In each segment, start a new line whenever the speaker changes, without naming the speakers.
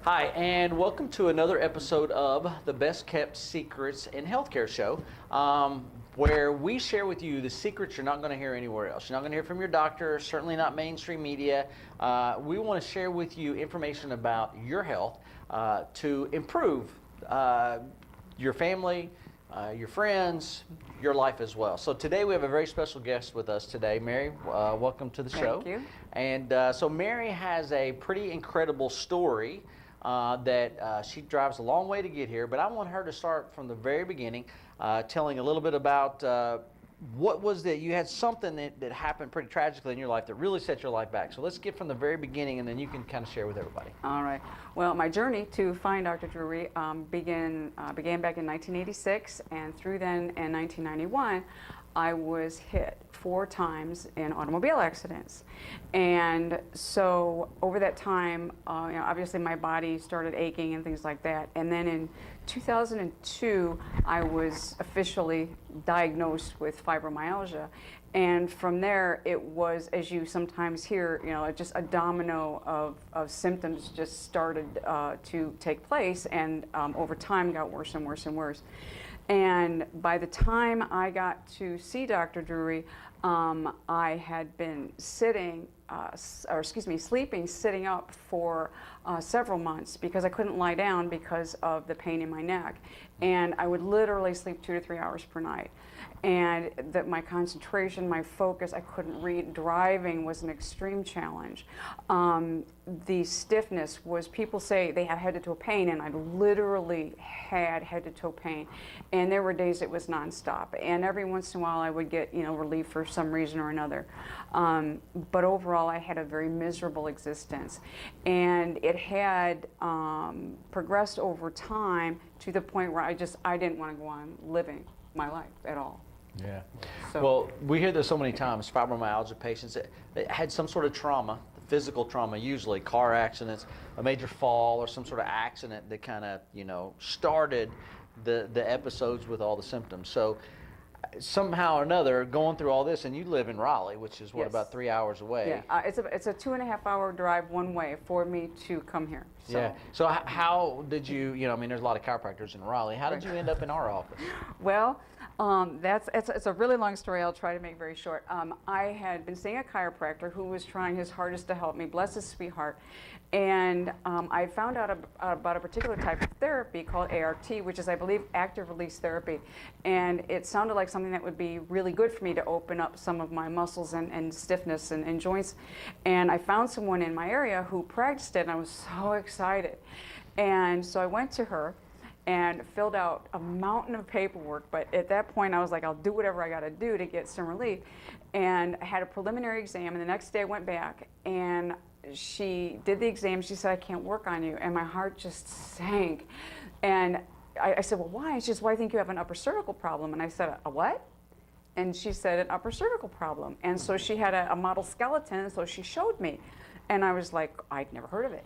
Hi, and welcome to another episode of the Best Kept Secrets in Healthcare show, where we share with you the secrets you're not going to hear anywhere else. You're not going to hear from your doctor, certainly not mainstream media. We want to share with you information about your health to improve your family, your friends, your life as well. So today we have a very special guest with us today. Mary, welcome to the show.
Thank you.
And so Mary has a pretty incredible story that she drives a long way to get here, but I want her to start from the very beginning, telling a little bit about what was that you had something that happened pretty tragically in your life that really set your life back. So let's get from the very beginning, and then you can kind of share with everybody.
All right. Well, my journey to find Dr. Drury began back in 1986, and through then in 1991, I was hit 4 times in automobile accidents. And so over that time, obviously my body started aching and things like that. And then in 2002, I was officially diagnosed with fibromyalgia. And from there, it was, as you sometimes hear, just a domino of symptoms just started to take place, and over time got worse and worse and worse. And by the time I got to see Dr. Drury, I had been sleeping sitting up for several months because I couldn't lie down because of the pain in my neck. And I would literally sleep 2 to 3 hours per night. And my concentration, my focus, I couldn't read. Driving was an extreme challenge. The stiffness was, people say they have head-to-toe pain, and I literally had head-to-toe pain. And there were days it was nonstop. And every once in a while I would get, relief for some reason or another. But overall, I had a very miserable existence. And it had progressed over time to the point where I didn't want to go on living my life at all.
Yeah.
So,
well, we hear this so many times, fibromyalgia patients that had some sort of trauma, physical trauma, usually car accidents, a major fall, or some sort of accident that kind of, started the episodes with all the symptoms. So somehow or another, going through all this, and you live in Raleigh, which is what,
yes.
about 3 hours away.
Yeah, it's a 2.5-hour drive one way for me to come here. So.
Yeah. So how did you, there's a lot of chiropractors in Raleigh. How did you end up in our office?
Well, it's a really long story. I'll try to make it very short. I had been seeing a chiropractor who was trying his hardest to help me, bless his sweetheart, and I found out about a particular type of therapy called ART, which is, I believe, active release therapy, and it sounded like something that would be really good for me to open up some of my muscles and stiffness and joints. And I found someone in my area who practiced it, and I was so excited. And so I went to her and filled out a mountain of paperwork, but at that point I was like, I'll do whatever I got to do to get some relief. And I had a preliminary exam, and the next day I went back, and she did the exam. She said, I can't work on you, and my heart just sank. And I said, well, why? She says, well, I think you have an upper cervical problem. And I said, a what? And she said, an upper cervical problem. And so she had a model skeleton, so she showed me. And I was like, I'd never heard of it.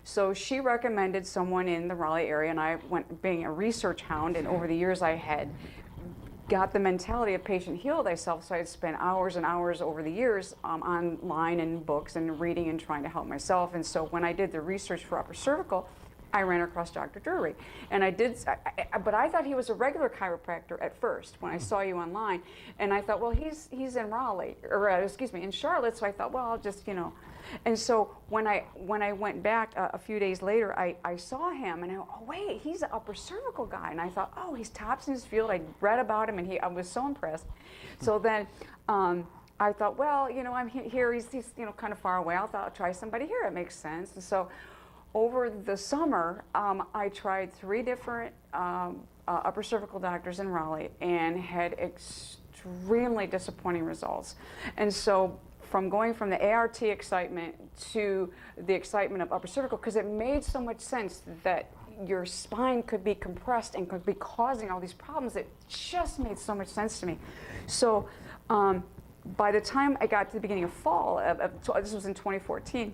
So she recommended someone in the Raleigh area, and I went being a research hound, and over the years I had got the mentality of patient heal thyself, so I had spent hours and hours over the years online and books and reading and trying to help myself. And so when I did the research for upper cervical, I ran across Dr. Drury, and but I thought he was a regular chiropractor at first when I saw you online, and I thought, well, he's in Raleigh, or in Charlotte, so I thought, well, I'll just, And so when I went back a few days later, I saw him, and I go, oh wait, he's an upper cervical guy, and I thought, oh, he's tops in his field. I read about him, and I was so impressed. So then I thought, well, I'm here. He's kind of far away. I thought I'll try somebody here. It makes sense. And so over the summer, I tried 3 different upper cervical doctors in Raleigh and had extremely disappointing results. And so going from the ART excitement to the excitement of upper cervical, because it made so much sense that your spine could be compressed and could be causing all these problems. It just made so much sense to me. So by the time I got to the beginning of fall, this was in 2014,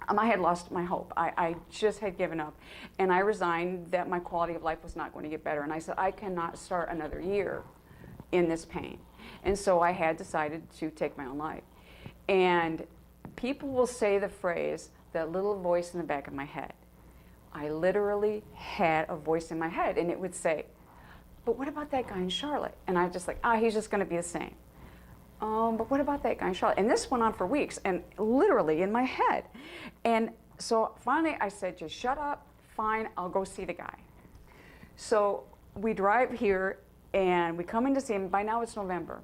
I had lost my hope. I just had given up. And I resigned that my quality of life was not going to get better. And I said, I cannot start another year in this pain. And so I had decided to take my own life. And people will say the phrase, that little voice in the back of my head. I literally had a voice in my head, and it would say, but what about that guy in Charlotte? And I just like, he's just going to be the same. But what about that guy in Charlotte? And this went on for weeks, and literally in my head. And so finally I said, just shut up, fine, I'll go see the guy. So we drive here, and we come in to see him. By now it's November.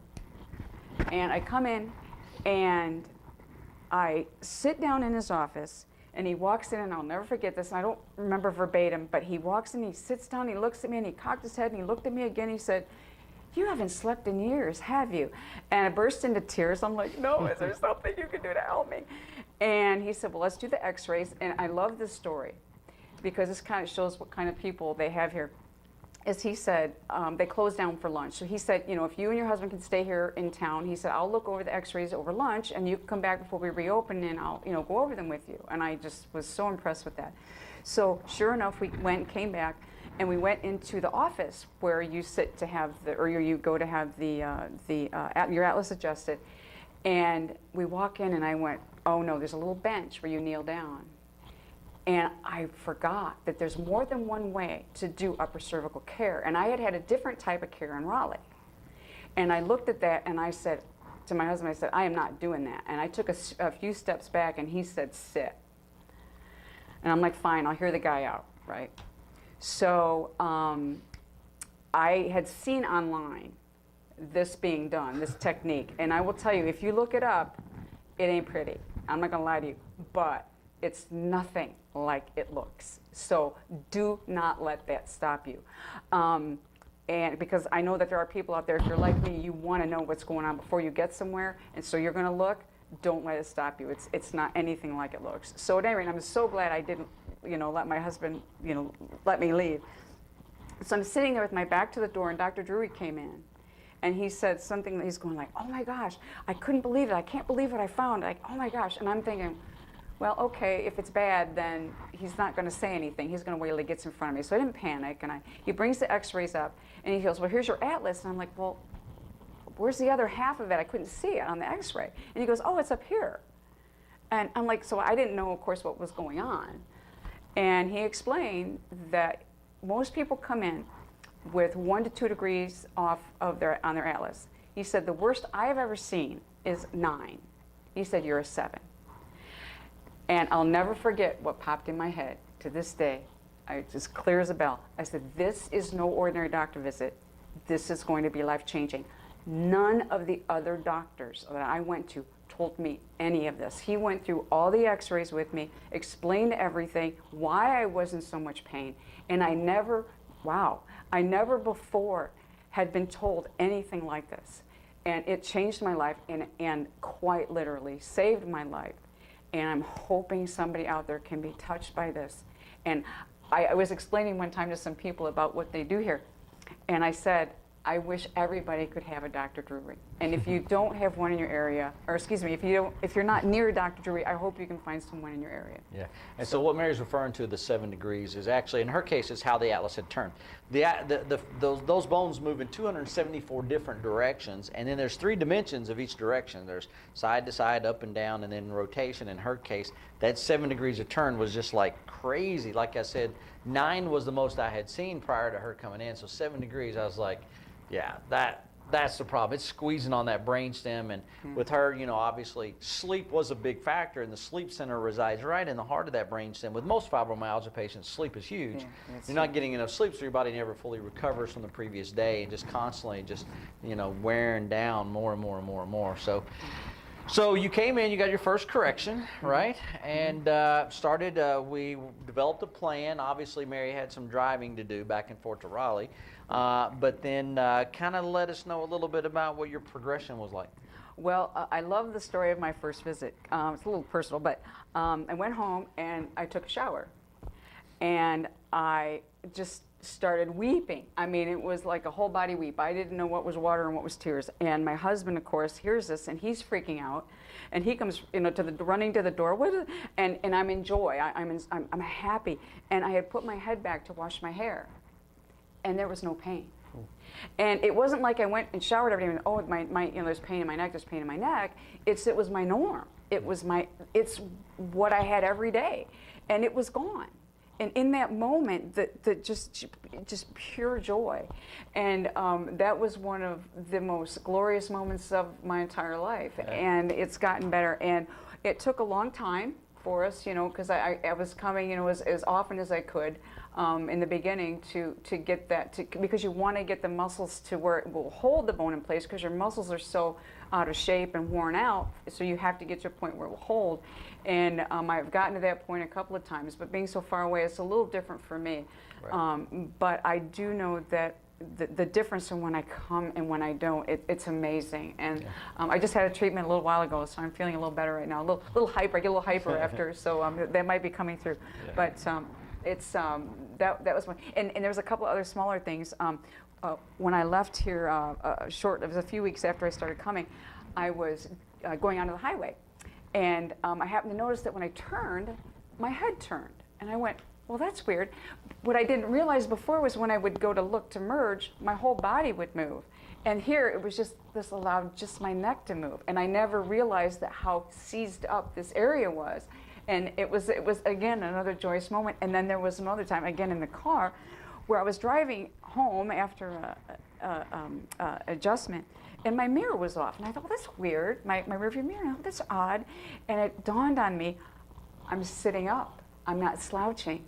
And I come in, and I sit down in his office, and he walks in, and I'll never forget this, and I don't remember verbatim, but he walks in, he sits down, he looks at me, and he cocked his head, and he looked at me again, he said, you haven't slept in years, have you? And I burst into tears. I'm like, no, is there something you can do to help me? And he said, well, let's do the x-rays. And I love this story because this kind of shows what kind of people they have here. As he said, they closed down for lunch. So he said, you know, if you and your husband can stay here in town, he said, I'll look over the x-rays over lunch, and you can come back before we reopen, and I'll, you know, go over them with you. And I just was so impressed with that. So sure enough, we went, came back, and we went into the office where you sit to have the, or you go to have your atlas adjusted. And we walk in, and I went, oh no, there's a little bench where you kneel down. And I forgot that there's more than one way to do upper cervical care. And I had had a different type of care in Raleigh. And I looked at that, and I said to my husband, I said, I am not doing that. And I took a few steps back, and he said, sit. And I'm like, fine, I'll hear the guy out, right? So I had seen online this being done, this technique. And I will tell you, if you look it up, it ain't pretty. I'm not going to lie to you. But it's nothing like it looks. So do not let that stop you. And because I know that there are people out there, if you're like me, you want to know what's going on before you get somewhere. And so you're going to look. Don't let it stop you. It's not anything like it looks. So at any rate, I'm so glad I didn't, you know, let my husband, you know, let me leave. So I'm sitting there with my back to the door, and Dr. Drury came in. And he said something that he's going like, oh my gosh, I couldn't believe it. I can't believe what I found. Like, oh my gosh. And I'm thinking, well, okay, if it's bad, then he's not going to say anything. He's going to wait till he gets in front of me. So I didn't panic. And he brings the x-rays up, and he goes, well, here's your atlas. And I'm like, well, where's the other half of it? I couldn't see it on the x-ray. And he goes, oh, it's up here. And I'm like, so I didn't know, of course, what was going on. And he explained that most people come in with 1 to 2 degrees off of on their atlas. He said, the worst I have ever seen is 9. He said, you're a 7. And I'll never forget what popped in my head to this day. It's as clear as a bell. I said, this is no ordinary doctor visit. This is going to be life-changing. None of the other doctors that I went to told me any of this. He went through all the x-rays with me, explained everything, why I was in so much pain, and I never before had been told anything like this. And it changed my life and quite literally saved my life. And I'm hoping somebody out there can be touched by this. And I was explaining one time to some people about what they do here. And I said, I wish everybody could have a Dr. Drury. And if you don't have one in your area, or excuse me, if you're not near Dr. Drury, I hope you can find someone in your area.
Yeah. And so what Mary's referring to, the 7 degrees, is actually, in her case, is how the atlas had turned. Those bones move in 274 different directions, and then there's 3 dimensions of each direction. There's side to side, up and down, and then rotation. In her case, that 7 degrees of turn was just like crazy. Like I said, 9 was the most I had seen prior to her coming in. So 7 degrees, I was like, yeah, that's the problem. It's squeezing on that brainstem, and with her, you know, obviously sleep was a big factor, and the sleep center resides right in the heart of that brainstem. With most fibromyalgia patients, sleep is huge. Yeah, you're not getting enough sleep, so your body never fully recovers from the previous day, and just constantly just, you know, wearing down more and more and more and more. So you came in, you got your first correction, right? And we developed a plan. Obviously, Mary had some driving to do back and forth to Raleigh. But then kind of let us know a little bit about what your progression was like.
Well, I love the story of my first visit. It's a little personal, but I went home and I took a shower. And I just started weeping. I mean, it was like a whole body weep. I didn't know what was water and what was tears. And my husband, of course, hears this, and he's freaking out. And he comes, you know, running to the door. And I'm in joy. I'm happy. And I had put my head back to wash my hair, and there was no pain. And it wasn't like I went and showered every day and, oh, you know, there's pain in my neck, there's pain in my neck. It was my norm. It's what I had every day. And it was gone. and in that moment, the just pure joy, and that was one of the most glorious moments of my entire life.
Yeah.
And it's gotten better, and it took a long time for us, because I was coming, as often as I could in the beginning to get that, because you want to get the muscles to where it will hold the bone in place, because your muscles are so out of shape and worn out, so you have to get to a point where it will hold. And I've gotten to that point a couple of times, but being so far away, it's a little different for me.
Right.
But I do know that the difference in when I come and when I don't, it's amazing. And I just had a treatment a little while ago, so I'm feeling a little better right now. A little hyper. I get a little hyper after, so that might be coming through.
Yeah.
But it's that was one. And there's a couple other smaller things. When I left here, it was a few weeks after I started coming, I was going onto the highway. And I happened to notice that when I turned, my head turned. And I went, well, that's weird. What I didn't realize before was when I would go to look to merge, my whole body would move. And here, it was just, this allowed just my neck to move. And I never realized that how seized up this area was. And it was again, another joyous moment. And then there was another time, again in the car, where I was driving home after adjustment, and my mirror was off. And I thought, well, that's weird, my rearview mirror, that's odd. And it dawned on me, I'm sitting up, I'm not slouching.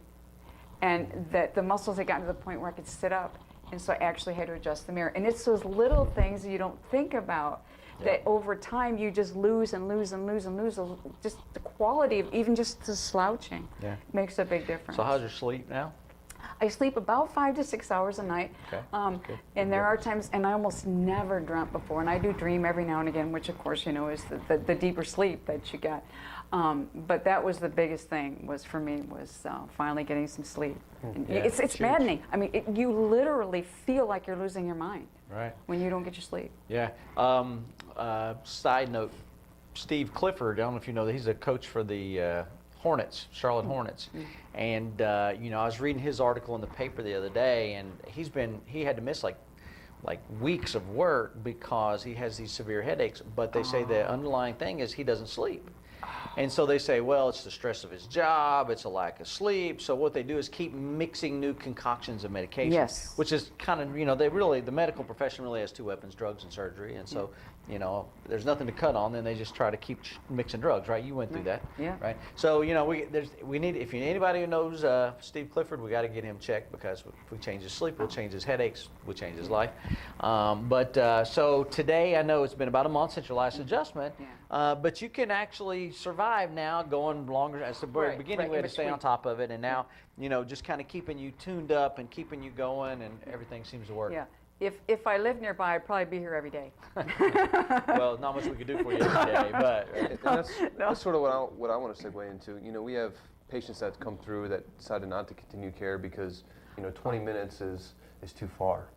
And that the muscles had gotten to the point where I could sit up. And so I actually had to adjust the mirror. And it's those little things that you don't think about, that over time you just lose and lose and lose and lose. Just the quality of even just the slouching makes a big difference.
So how's your sleep now?
I sleep about 5 to 6 hours a night.
Okay.
And there are times, and I almost never dreamt before, and I do dream every now and again, which of course, is the deeper sleep that you get. But that was the biggest thing for me was finally getting some sleep.
Yeah,
it's maddening. I mean, you literally feel like you're losing your mind when you don't get your sleep.
Yeah. Side note, Steve Clifford, I don't know if you know that he's a coach for the Hornets, Charlotte Hornets. And I was reading his article in the paper the other day, and he had to miss like weeks of work because he has these severe headaches, but they say the underlying thing is he doesn't sleep. And so they say, well, it's the stress of his job, it's a lack of sleep. So what they do is keep mixing new concoctions of medication, which is kind of, the medical profession really has two weapons, drugs and surgery. And so, there's nothing to cut on, then they just try to keep mixing drugs, right? You went through that, right? So, we need, if anybody who knows Steve Clifford, we got to get him checked, because if we change his sleep, we'll change his headaches, we'll change his life. So today, I know it's been about a month since your last adjustment, but you can actually survive now going longer. At the very beginning, we had to stay on top of it, and now, just kind of keeping you tuned up and keeping you going, and everything seems to work.
Yeah. If I lived nearby, I'd probably be here every day.
Well, not much we could do for you every day, but
and that's sort of what I want to segue into. We have patients that come through that decided not to continue care because 20 minutes is too far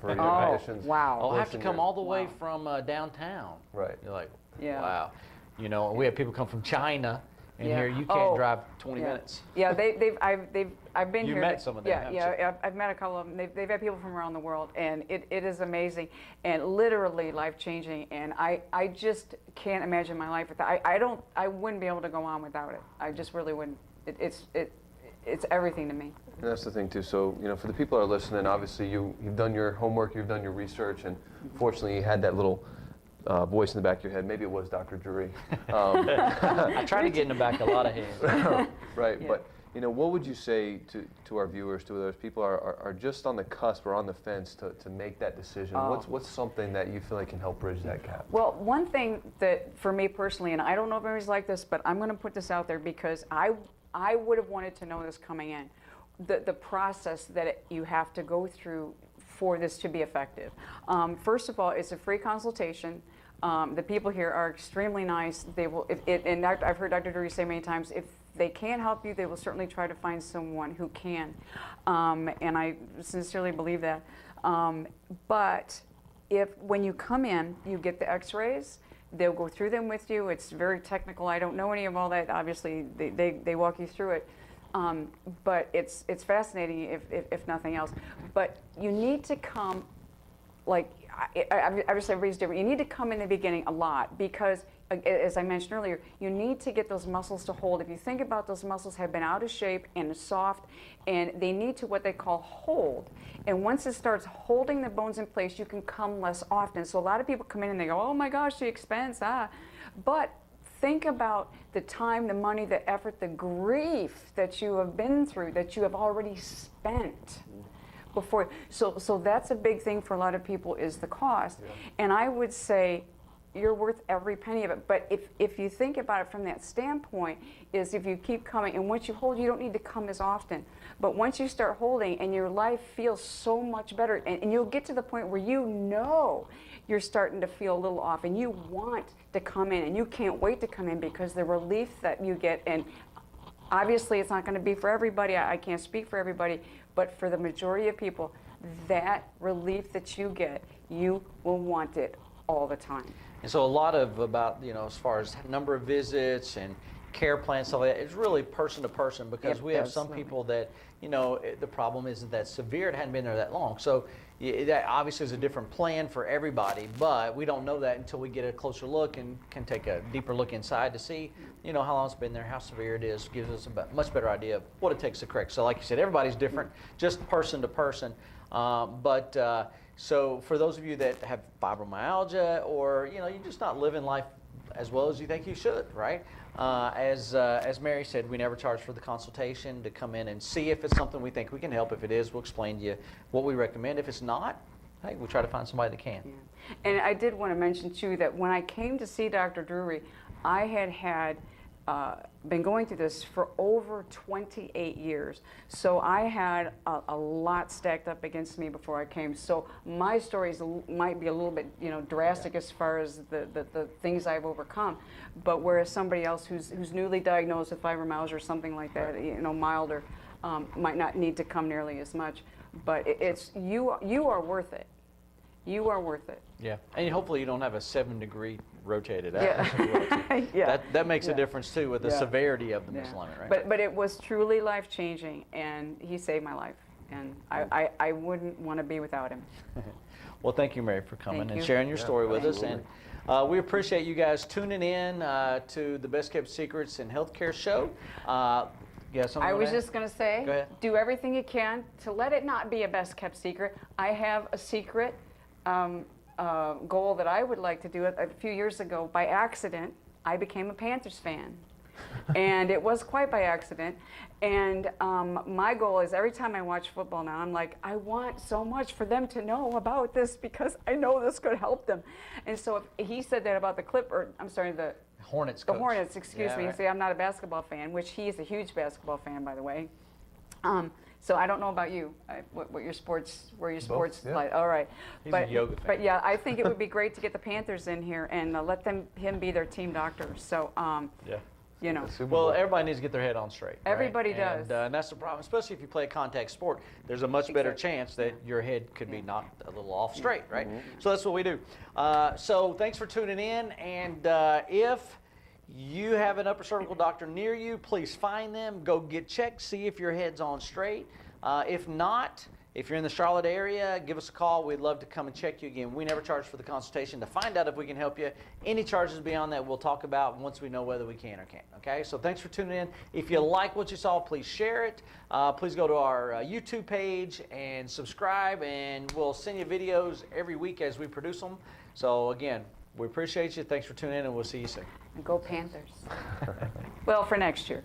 for your conditions.
Wow!
I'll have to come all the way from downtown.
Right.
You're like, wow. We have people come from China. And here you can't drive 20 minutes.
Yeah, I've been here.
You met some of them, haven't you?
I've met a couple of them. They've had people from around the world, and it is amazing and literally life-changing. And I just can't imagine my life without. I wouldn't be able to go on without it. I just really wouldn't. It's everything to me.
And that's the thing too. So for the people that are listening, obviously you've done your homework, you've done your research, and fortunately you had that little voice in the back of your head. Maybe it was Dr. Drury.
I try to get in the back of a lot of heads.
Right, but what would you say to our viewers, to those people are just on the cusp or on the fence to make that decision? What's something that you feel like can help bridge that gap?
Well, one thing that for me personally, and I don't know if everybody's like this, but I'm going to put this out there because I would have wanted to know this coming in, the process that you have to go through for this to be effective. First of all, it's a free consultation. The people here are extremely nice. They will, and I've heard Dr. Drury say many times, if they can't help you, they will certainly try to find someone who can. And I sincerely believe that. But when you come in, you get the x-rays, they'll go through them with you. It's very technical. I don't know any of all that. Obviously, they walk you through it. But it's fascinating if nothing else. But you need to come, like, I just say everybody's different. You need to come in the beginning a lot because as I mentioned earlier, you need to get those muscles to hold. If you think about, those muscles have been out of shape and soft, and they need to what they call hold. And once it starts holding the bones in place, you can come less often. So a lot of people come in and they go, oh my gosh, the expense, But think about the time, the money, the effort, the grief that you have been through, that you have already spent before. So that's a big thing for a lot of people, is the cost.
Yeah.
And I would say, you're worth every penny of it. But if you think about it from that standpoint, is if you keep coming, and once you hold, you don't need to come as often. But once you start holding, and your life feels so much better, and you'll get to the point where you know you're starting to feel a little off, and you want to come in, and you can't wait to come in, because the relief that you get, and obviously it's not going to be for everybody, I can't speak for everybody, but for the majority of people, that relief that you get, you will want it all the time.
And so a lot of about, as far as number of visits and care plans, stuff like that, it's really person to person, because
Yep,
we have some
absolutely.
people that, the problem isn't that severe, it hadn't been there that long. So that obviously is a different plan for everybody, but we don't know that until we get a closer look and can take a deeper look inside to see, how long it's been there, how severe it is, gives us a much better idea of what it takes to correct. So like you said, everybody's different, just person to person. So for those of you that have fibromyalgia, or you're just not living life as well as you think you should, right? As Mary said, we never charge for the consultation to come in and see if it's something we think we can help. If it is, we'll explain to you what we recommend. If it's not, hey, we'll try to find somebody that can.
Yeah. And I did want to mention too that when I came to see Dr. Drury, I had been going through this for over 28 years. So I had a lot stacked up against me before I came. So my stories might be a little bit, drastic as far as the things I've overcome. But whereas somebody else who's newly diagnosed with fibromyalgia or something like that, milder, might not need to come nearly as much. But it's you are worth it. You are worth it.
Yeah, and hopefully you don't have a 7-degree rotated out.
Yeah. Yeah.
That makes a
Yeah.
difference too with the
Yeah.
severity of the
Yeah.
misalignment, right?
But it was truly life-changing, and he saved my life. And I wouldn't want to be without him.
Well, thank you, Mary, for coming
Thank
and
you.
sharing your
Yeah,
story with us.
absolutely.
And we appreciate you guys tuning in to the Best Kept Secrets in Healthcare show.
I was just going to say,
Go ahead.
do everything you can to let it not be a best-kept secret. I have a secret goal that I would like to do. A few years ago, by accident, I became a Panthers fan. And it was quite by accident. And my goal is, every time I watch football now, I'm like, I want so much for them to know about this, because I know this could help them. And so if he said that about the
Hornets
the
coach.
Hornets, excuse
Yeah,
me.
right.
See, I'm not a basketball fan, which he is a huge basketball fan, by the way. So I don't know about you, what your sports, where your sports
yeah.
like. All right,
He's a yoga fan.
But yeah, I think it would be great to get the Panthers in here and let him be their team doctor. So
Yeah.
The Super
Well,
Bowl.
everybody needs to get their head on straight. right?
Everybody does.
And that's the problem, especially if you play a contact sport. There's a much better chance that your head could be knocked a little off straight, right? So that's what we do. So thanks for tuning in. And if you have an upper cervical doctor near you, please find them. Go get checked, see if your head's on straight. If not, if you're in the Charlotte area, give us a call. We'd love to come and check you again. We never charge for the consultation to find out if we can help you. Any charges beyond that, we'll talk about once we know whether we can or can't. Okay, so thanks for tuning in. If you like what you saw, please share it. Please go to our YouTube page and subscribe, and we'll send you videos every week as we produce them. So again, we appreciate you. Thanks for tuning in, and we'll see you soon.
And go Panthers. Well, for next year.